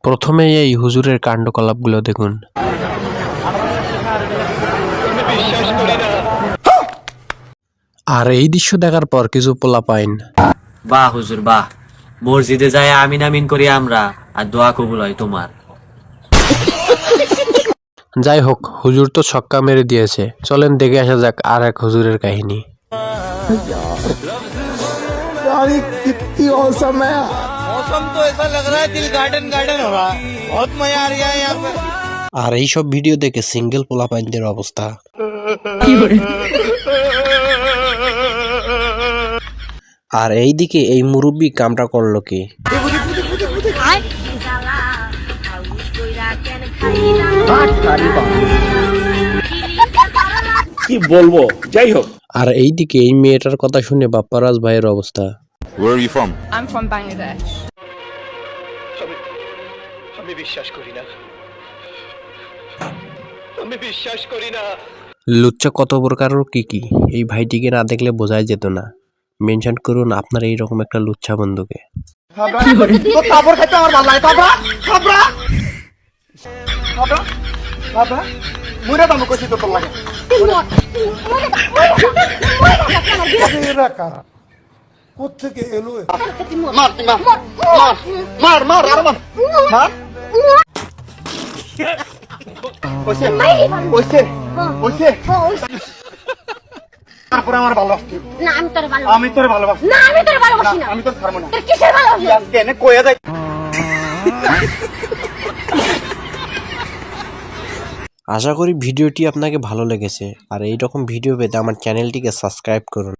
প্রথমেই এই হুজুরের কাণ্ডকলাপগুলো দেখুন। আর এই দৃশ্য দেখার পর কিছু পোলাপাইন, বাহ হুজুর বাহ, মসজিদে যায় আমিন আমিন করি আমরা, আর দোয়া কবুল হয় তোমার। যাই হোক, হুজুর তো ছক্কা মেরে দিয়েছে, চলেন দেখে আসা যাক আর এক হুজুরের কাহিনী। আর এইসব ভিডিও দেখে সিঙ্গেল পোলাপাইনদের অবস্থা। আর এইদিকে এই মুরব্বি কামটা করলো কি? কি বলবো, যাই হোক। আর এইদিকে এই মেয়েটার কথা শুনে বাপ্পারাজ ভাইয়ের অবস্থা। Where are you from? I'm from Bangladesh. আমি বিশ্বাস করি না, আমি বিশ্বাস করি না। লুচ্চা কত প্রকার কি কি এই ভাইটিকে না দেখলে বোঝাই যেত না। মেনশন করুন আপনার এইরকম একটা লুচ্চা বন্ধুকে। তারপরে আমার ভালোবাসি না, আমি তোর ভালোবাসি না, আমি তোর ছাড়বো না। কিসের ভালোবাসি আজকে এনে কইয়া যাই। আশা করি ভিডিওটি আপনাকে ভালো লেগেছে। আর এইরকম ভিডিও পেতে আমার চ্যানেলটিকে সাবস্ক্রাইব করুন।